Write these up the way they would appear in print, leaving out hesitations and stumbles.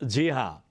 जी हाँ,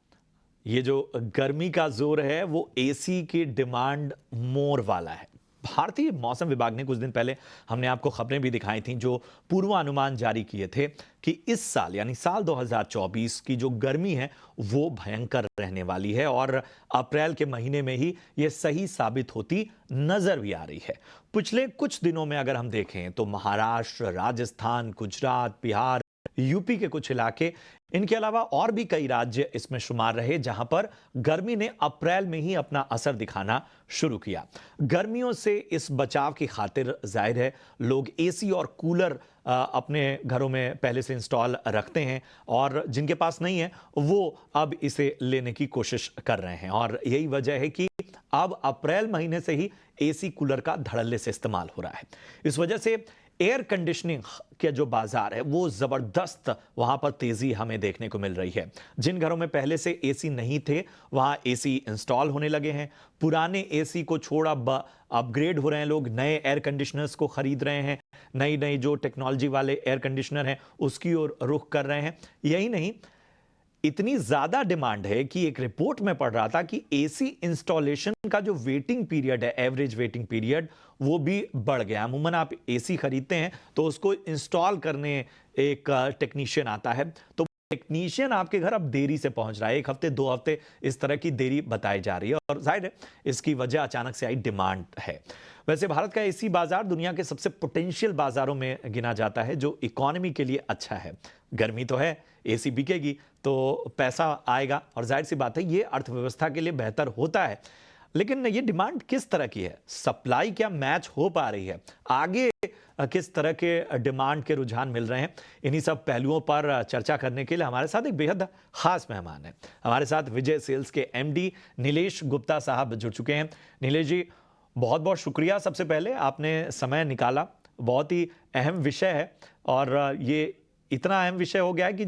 ये जो गर्मी का ज़ोर है वो एसी की डिमांड मोर वाला है। भारतीय मौसम विभाग ने कुछ दिन पहले हमने आपको खबरें भी दिखाई थीं जो पूर्वानुमान जारी किए थे कि इस साल यानी साल 2024 की जो गर्मी है वो भयंकर रहने वाली है और अप्रैल के महीने में ही ये सही साबित होती नजर भी आ रही है। पिछले कुछ दिनों में अगर हम देखें तो महाराष्ट्र, राजस्थान, गुजरात, बिहार, यूपी के कुछ इलाके, इनके अलावा और भी कई राज्य इसमें शुमार रहे जहां पर गर्मी ने अप्रैल में ही अपना असर दिखाना शुरू किया। गर्मियों से इस बचाव की खातिर जाहिर है लोग एसी और कूलर अपने घरों में पहले से इंस्टॉल रखते हैं और जिनके पास नहीं है वो अब इसे लेने की कोशिश कर रहे हैं और यही वजह है कि अब अप्रैल महीने से ही एसी कूलर का धड़ल्ले से इस्तेमाल हो रहा है। इस वजह से एयर कंडीशनिंग के जो बाजार है वो जबरदस्त वहां पर तेजी हमें देखने को मिल रही है। जिन घरों में पहले से एसी नहीं थे वहां एसी इंस्टॉल होने लगे हैं। पुराने एसी को छोड़ अब अपग्रेड हो रहे हैं, लोग नए एयर कंडीशनर्स को खरीद रहे हैं, नई नई जो टेक्नोलॉजी वाले एयर कंडीशनर हैं उसकी ओर रुख कर रहे हैं। यही नहीं, इतनी ज्यादा डिमांड है कि एक रिपोर्ट में पढ़ रहा था कि एसी इंस्टॉलेशन का जो वेटिंग पीरियड है, एवरेज वेटिंग पीरियड, वो भी बढ़ गया। अमूमन आप एसी खरीदते हैं तो उसको इंस्टॉल करने एक टेक्नीशियन आता है, तो टेक्नीशियन आपके घर अब देरी से पहुंच रहा है, 1 हफ्ते 2 हफ्ते इस तरह की देरी बताई जा रही है और जाहिर है इसकी वजह अचानक से आई डिमांड है। वैसे भारत का एसी बाजार दुनिया के सबसे पोटेंशियल बाजारों में गिना जाता है जो इकोनॉमी के लिए अच्छा है। गर्मी तो है, एसी बिकेगी तो पैसा आएगा और जाहिर सी बात है ये अर्थव्यवस्था के लिए बेहतर होता है। लेकिन ये डिमांड किस तरह की है, सप्लाई क्या मैच हो पा रही है, आगे किस तरह के डिमांड के रुझान मिल रहे हैं, इन्हीं सब पहलुओं पर चर्चा करने के लिए हमारे साथ एक बेहद खास मेहमान है। हमारे साथ विजय सेल्स के एमडी नीलेश गुप्ता साहब जुड़ चुके हैं। नीलेश जी, बहुत बहुत शुक्रिया, सबसे पहले आपने समय निकाला। बहुत ही अहम विषय है और ये इतना अहम विषय हो गया है कि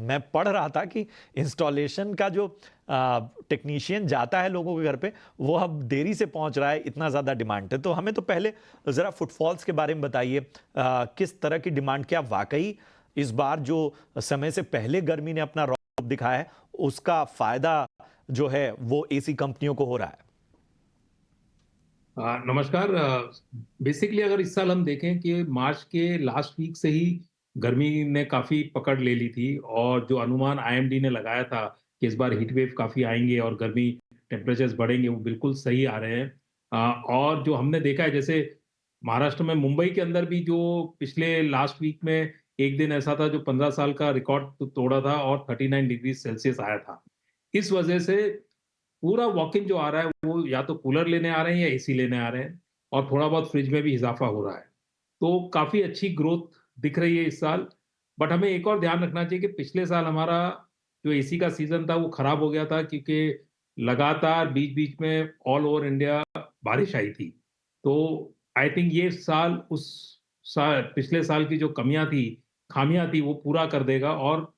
मैं पढ़ रहा था कि इंस्टॉलेशन का जो टेक्नीशियन जाता है लोगों के घर पे वो अब देरी से पहुंच रहा है, इतना ज़्यादा डिमांड है। तो हमें तो पहले ज़रा फुटफॉल्स के बारे में बताइए, किस तरह की डिमांड, क्या वाकई इस बार जो समय से पहले गर्मी ने अपना रौब दिखाया है उसका फायदा जो है वो एसी कंपनियों को हो रहा है? नमस्कार। बेसिकली अगर इस साल हम देखें कि मार्च के लास्ट वीक से ही गर्मी ने काफी पकड़ ले ली थी और जो अनुमान आईएमडी ने लगाया था कि इस बार हीट वेव काफी आएंगे और गर्मी टेम्परेचर्स बढ़ेंगे, वो बिल्कुल सही आ रहे हैं। और जो हमने देखा है, जैसे महाराष्ट्र में मुंबई के अंदर भी जो पिछले लास्ट वीक में एक दिन ऐसा था जो 15 साल का रिकॉर्ड तोड़ा था और 39 डिग्री सेल्सियस आया था। इस वजह से पूरा वॉक इन जो आ रहा है वो या तो कूलर लेने आ रहे हैं या एसी लेने आ रहे हैं और थोड़ा बहुत फ्रिज में भी इजाफा हो रहा है। तो काफ़ी अच्छी ग्रोथ दिख रही है इस साल। बट हमें एक और ध्यान रखना चाहिए कि पिछले साल हमारा जो एसी का सीज़न था वो खराब हो गया था, क्योंकि लगातार बीच-बीच में ऑल ओवर इंडिया बारिश आई थी। तो आई थिंक ये साल उस पिछले साल की जो कमियाँ थी, खामियाँ थी, वो पूरा कर देगा और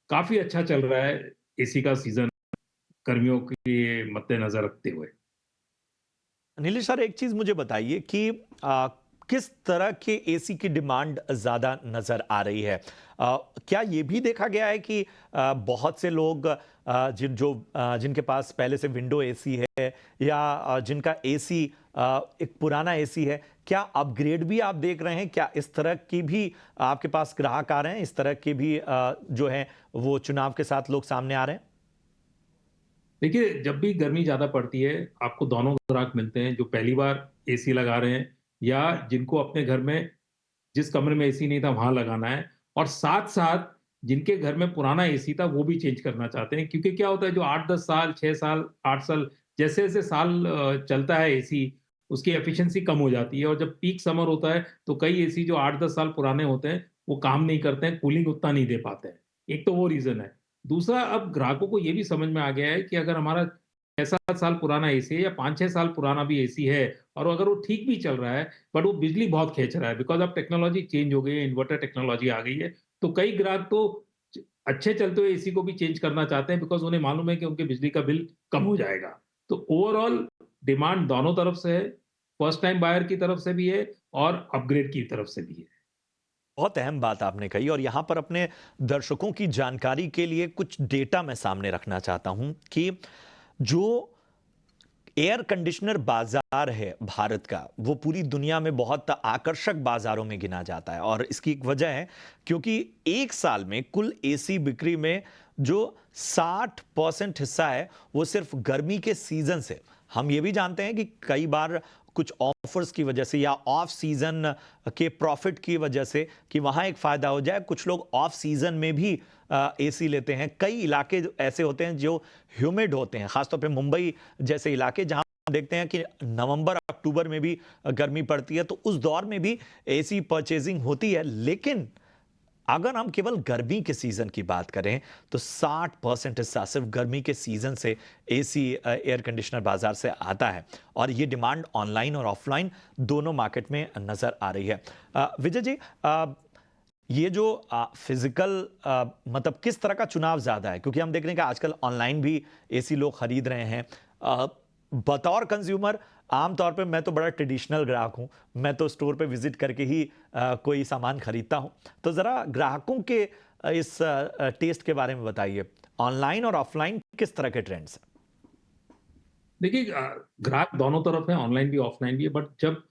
काफ़ी अच्छा चल रहा है एसी का सीज़न गर्मियों के मद्देनज़र रखते हुए। नीलेश सर, एक चीज मुझे बताइए कि किस तरह के एसी की डिमांड ज्यादा नजर आ रही है? क्या ये भी देखा गया है कि बहुत से लोग जिनके पास पहले से विंडो एसी है या जिनका एसी एक पुराना एसी है, क्या अपग्रेड भी आप देख रहे हैं? क्या इस तरह की भी आपके पास ग्राहक आ रहे हैं, इस तरह के भी जो है वो चुनाव के साथ लोग सामने आ रहे हैं? देखिए, जब भी गर्मी ज़्यादा पड़ती है, आपको दोनों ग्राहक मिलते हैं, जो पहली बार एसी लगा रहे हैं या जिनको अपने घर में जिस कमरे में एसी नहीं था, वहाँ लगाना है, और साथ-साथ जिनके घर में पुराना एसी था, वो भी चेंज करना चाहते हैं। क्योंकि क्या होता है, जो 8-10 साल, 6 साल, 8 साल, जैसे-जैसे साल चलता है एसी, उसकी एफिशिएंसी कम हो जाती है और जब पीक समर होता है, तो कई एसी जो 8-10 साल पुराने होते हैं, वो काम नहीं करते हैं, कूलिंग उतना नहीं दे पाते हैं। एक तो वो रीज़न है। दूसरा, अब ग्राहकों को ये भी समझ में आ गया है कि अगर हमारा 6-7 साल पुराना एसी है या 5-6 साल पुराना भी एसी है और अगर वो ठीक भी चल रहा है, बट वो बिजली बहुत खींच रहा है, बिकॉज़ अब टेक्नोलॉजी चेंज हो गई है, इन्वर्टर टेक्नोलॉजी आ गई है। तो कई ग्राहक तो च अच्छे चलते हुए एसी को भी चेंज करना चाहते हैं, बिकॉज़ उन्हें मालूम है कि उनके बिजली का बिल कम हो जाएगा। तो ओवरऑल डिमांड दोनों तरफ से है, फर्स्ट टाइम बायर की तरफ से भी है और अपग्रेड की तरफ से भी है। बहुत अहम बात आपने कही और यहाँ पर अपने दर्शकों की जानकारी के लिए कुछ डेटा मैं सामने रखना चाहता हूँ कि जो एयर कंडीशनर बाजार है भारत का, वो पूरी दुनिया में बहुत आकर्षक बाजारों में गिना जाता है और इसकी एक वजह है क्योंकि एक साल में कुल एसी बिक्री में जो 60% हिस्सा है वो सिर्फ गर्मी के सीजन से। हम ये भी जानते हैं कि कई बार कुछ ऑफर्स की वजह से या ऑफ सीजन के प्रॉफिट की वजह से कि वहां एक फायदा हो जाए, कुछ लोग ऑफ सीजन में भी एसी लेते हैं। कई इलाके ऐसे होते हैं जो ह्यूमिड होते हैं, खासतौर पे मुंबई जैसे इलाके जहां हम देखते हैं कि नवंबर अक्टूबर में भी गर्मी पड़ती है, तो उस दौर में भी एसी परचेजिंग होती है। लेकिन अगर हम केवल गर्मी के सीजन की बात करें तो 60% हिस्सा सिर्फ गर्मी के सीजन से एसी एयर कंडीशनर बाजार से आता है और ये डिमांड ऑनलाइन और ऑफलाइन दोनों मार्केट में नजर आ रही है। विजय जी, ये जो फिजिकल मतलब किस तरह का चुनाव ज्यादा है, क्योंकि हम देख रहे हैं कि आजकल ऑनलाइन भी एसी लोग खरीद रहे हैं। बतौर कंज्यूमर आमतौर पे मैं तो बड़ा ट्रेडिशनल ग्राहक हूं, मैं तो स्टोर पे विजिट करके ही कोई सामान खरीदता हूं। तो जरा ग्राहकों के इस टेस्ट के बारे में बताइए, ऑनलाइन और ऑफलाइन किस तरह के ट्रेंड्स हैं? देखिए ग्राहक दोनों तरफ है, ऑनलाइन भी ऑफलाइन भी है, बट जब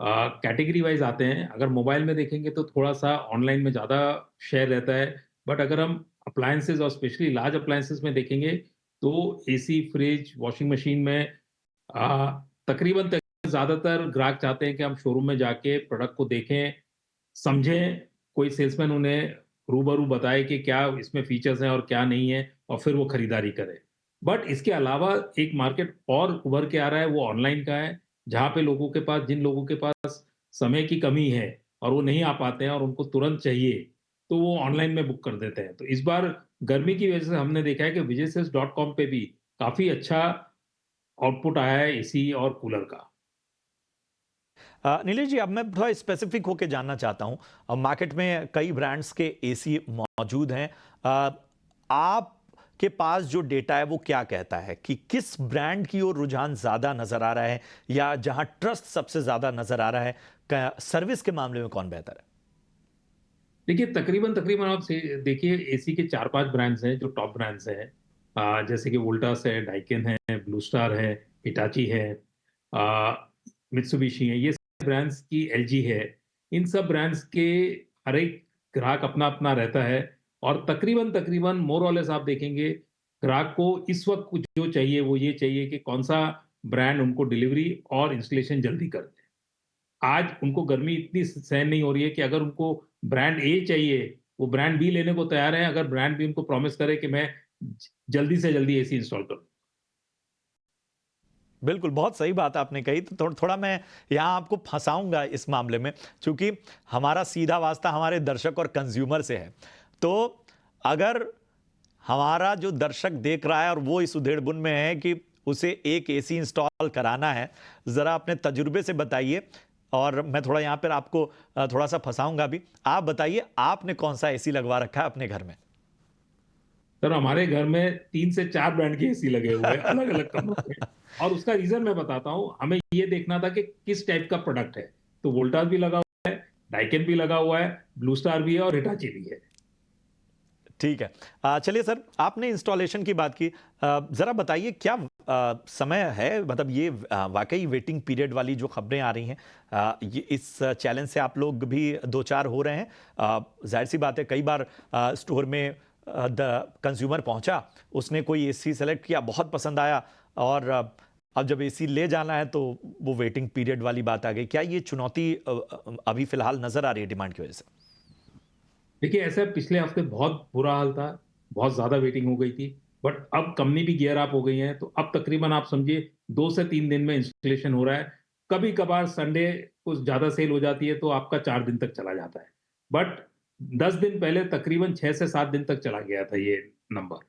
कैटेगरी वाइज आते हैं, अगर मोबाइल में देखेंगे तो थोड़ा-सा ऑनलाइन में ज़्यादा शेयर रहता है। बट अगर हम अप्लायंसेज़ और स्पेशली लार्ज अप्लायंसेज़ में देखेंगे, तो एसी, फ्रिज, वॉशिंग मशीन में तकरीबन ज़्यादातर ग्राहक चाहते हैं कि हम शोरूम में जाके प्रोडक्ट को देखें, समझें, कोई सेल्समैन उन्हें रूबरू बताए कि क्या इसमें फीचर्स हैं और क्या नहीं है और फिर वो खरीदारी करें। बट इसके अलावा एक मार्केट और उभर के आ रहा है, वो ऑनलाइन का है, जहाँ पे लोगों के पास जिन लोगों के पास समय की कमी है और वो नहीं आ पाते हैं और उनको तुरंत चाहिए, तो वो ऑनलाइन में बुक कर देते हैं। तो इस बार गर्मी की वजह से हमने देखा है कि विजयसेल्स.कॉम पे भी काफ़ी अच्छा आउटपुट आया है एसी और कूलर का। नीलेश जी, अब मैं थोड़ा स्पेसिफिक होकर जानना चाहता हूं। अब मार्केट में कई ब्रांड्स के एसी मौजूद हैं। आपके पास जो डेटा है वो क्या कहता है कि किस ब्रांड की ओर रुझान ज्यादा नजर आ रहा है या जहां ट्रस्ट सबसे ज्यादा नजर आ रहा है? सर्विस के मामले में कौन बेहतर है? देखिए, तकरीबन आप से देखिए एसी के 4-5 ब्रांड्स हैं जो टॉप ब्रांड्स हैं। जैसे कि वोल्टास है, डाइकिन है, ब्लू स्टार है, हिटाची है, मित्सुबिशी है, ये सब ब्रांड्स की एलजी है। इन सब ब्रांड्स के हर एक ग्राहक अपना-अपना रहता है और तकरीबन मोर और लेस आप देखेंगे, ग्राहक को इस वक़्त जो चाहिए वो ये चाहिए कि कौन-सा ब्रांड उनको डिलीवरी और इंस्टॉलेशन जल्दी कर दे। आज उनको गर्मी इतनी सहन नहीं हो रही है कि अगर उनको ब्रांड ए चाहिए, वो ब्रांड बी लेने को तैयार है, अगर ब्रांड बी उनको प्रॉमिस करे कि मैं जल्दी से जल्दी एसी इंस्टॉल करूँ। बिल्कुल, बहुत सही बात आपने कही। तो थोड़ा मैं यहाँ आपको फँसाऊँगा इस मामले में, चूँकि हमारा सीधा वास्ता हमारे दर्शक और कंज़्यूमर से है। तो अगर हमारा जो दर्शक देख रहा है और वो इस उधेड़-बुन में है कि उसे एक एसी इंस्टॉल कराना है, ज़रा अपने तजुर्बे से बताइए और मैं थोड़ा यहाँ पर आपको थोड़ा-सा फँसाऊँगा भी। आप बताइए, आपने कौन-सा एसी लगवा रखा है अपने घर में? सर हमारे घर में 3 से 4 ब्रांड के एसी लगे हुए हैं, अलग-अलग कमरों में और उसका रीज़न मैं बताता हूँ, हमें ये देखना था कि किस टाइप का प्रोडक्ट है। तो वोल्टास भी लगा हुआ है, डाइकिन भी लगा हुआ है, ब्लू स्टार भी है और हिटाची भी है। ठीक है। चलिए सर, आपने इंस्टॉलेशन की बात की। ज़रा बताइए क्या समय है, मतलब ये वाक़ई वेटिंग पीरियड वाली जो खबरें आ रही हैं, ये इस चैलेंज से आप लोग भी दो-चार हो रहे हैं? ज़ाहिर-सी बात है, कई बार स्टोर में द कंज़्यूमर पहुँचा, उसने कोई एसी सेलेक्ट किया, बहुत पसंद आया और अब जब एसी ले जाना है तो वो वेटिंग पीरियड वाली बात आ गई। क्या ये चुनौती अभी फ़िलहाल नज़र आ रही है डिमांड की वजह से? देखिए, ऐसा पिछले हफ्ते बहुत बुरा हाल था, बहुत ज़्यादा वेटिंग हो गई थी, बट अब कंपनी भी गियर अप हो गई है, तो अब तकरीबन आप समझिए 2 से 3 दिन में इंस्टॉलेशन हो रहा है। कभी-कभार संडे कुछ ज़्यादा सेल हो जाती है, तो आपका 4 दिन तक चला जाता है। बट 10 दिन पहले तकरीबन 6 से 7 दिन तक चला गया था ये नंबर।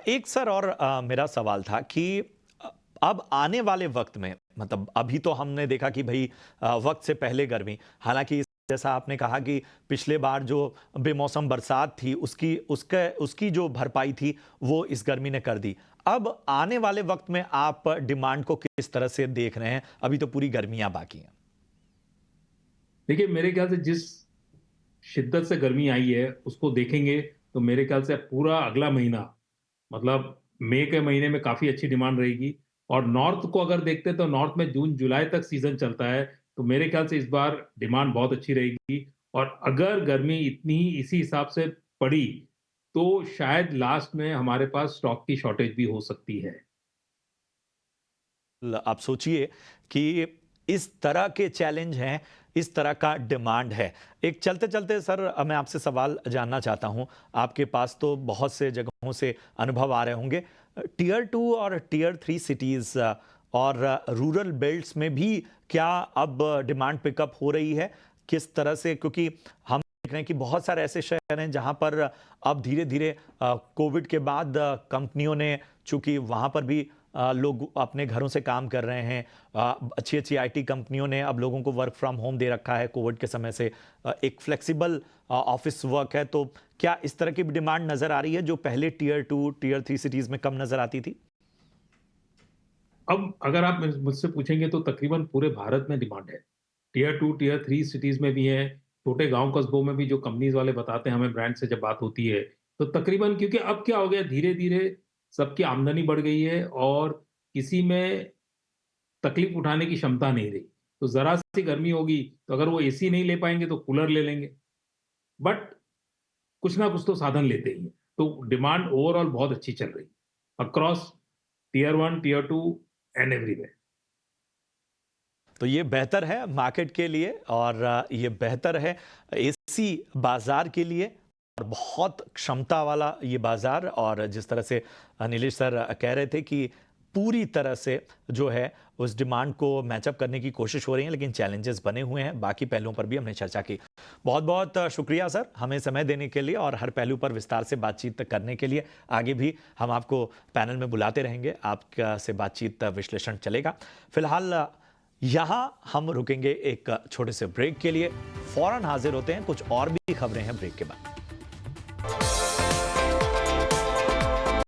एक सर और मेरा सवाल था कि अ, अब आने वाले वक्त में, मतलब अभी तो हमने देखा कि भाई वक्त से पहले गर्मी, हालांकि जैसा आपने कहा कि पिछले बार जो बेमौसम बरसात थी उसकी जो भरपाई थी वो इस गर्मी ने कर दी। अब आने वाले वक्त में आप डिमांड को किस तरह से देख रहे हैं? अभी तो पूरी गर्मियां बाकी हैं। देखिए, मेरे ख्याल से जिस शिद्दत से गर्मी आई है, उसको देखेंगे तो मेरे ख्याल से पूरा अगला महीना, मतलब मई के महीने में काफ़ी अच्छी डिमांड रहेगी। और नॉर्थ को अगर देखते हैं तो नॉर्थ में जून-जुलाई तक सीज़न चलता है, तो मेरे ख्याल से इस बार डिमांड बहुत अच्छी रहेगी। और अगर गर्मी इतनी ही इसी हिसाब से पड़ी, तो शायद लास्ट में हमारे पास स्टॉक की शॉर्टेज भी हो सकती है। आप सोचिए कि इस तरह के चैलेंज हैं, इस तरह का डिमांड है। एक चलते-चलते सर मैं आपसे सवाल जानना चाहता हूँ। आपके पास तो बहुत से जगहों से अनुभव आ रहे होंगे। टियर 2 और टियर 3 सिटीज़ और रूरल बेल्ट्स में भी क्या अब डिमांड पिकअप हो रही है? किस तरह से, क्योंकि हम देख रहे हैं कि बहुत सारे ऐसे शहर हैं जहाँ पर अब धीरे-धीरे कोविड के बाद कंपनियों ने, चूँकि वहाँ पर भी लोग अपने घरों से काम कर रहे हैं, अच्छी-अच्छी आईटी कंपनियों ने अब लोगों को वर्क फ्रॉम होम दे रखा है कोविड के समय से, एक फ्लेक्सिबल ऑफिस वर्क है, तो क्या इस तरह की भी डिमांड नज़र आ रही है जो पहले टियर 2, टियर 3 सिटीज़ में कम नज़र आती थी? अब अगर आप मुझसे पूछेंगे तो तकरीबन पूरे भारत में डिमांड है। टियर 2, टियर 3 सिटीज़ में भी है, छोटे गाँव कस्बों में भी जो कंपनीज़ वाले बताते हैं हमें ब्रांड से जब बात होती है, तो तकरीबन क्योंकि अब क्या हो गया धीरे-धीरे सबकी आमदनी बढ़ गई है और किसी में तकलीफ उठाने की क्षमता नहीं रही। तो ज़रा-सी गर्मी होगी, तो अगर वो एसी नहीं ले पाएँगे तो कूलर ले लेंगे। बट कुछ ना कुछ तो साधन लेते ही हैं। तो डिमांड ओवरऑल बहुत अच्छी चल रही है, across tier 1, tier 2 and everywhere. तो ये बेहतर है मार्केट के लिए और ये बेहतर है एसी बाजार के लिए, और बहुत क्षमता वाला ये बाजार। और जिस तरह से नीलेश सर कह रहे थे कि पूरी तरह से जो है उस डिमांड को मैचअप करने की कोशिश हो रही है, लेकिन चैलेंजेस बने हुए हैं। बाकी पहलुओं पर भी हमने चर्चा की। बहुत बहुत शुक्रिया सर हमें समय देने के लिए और हर पहलू पर विस्तार से बातचीत करने के लिए। आगे भी हम आपको पैनल में बुलाते रहेंगे, आपका से बातचीत विश्लेषण चलेगा। फिलहाल यहाँ हम रुकेंगे एक छोटे से ब्रेक के लिए। फौरन हाजिर होते हैं, कुछ और भी खबरें हैं ब्रेक के बाद।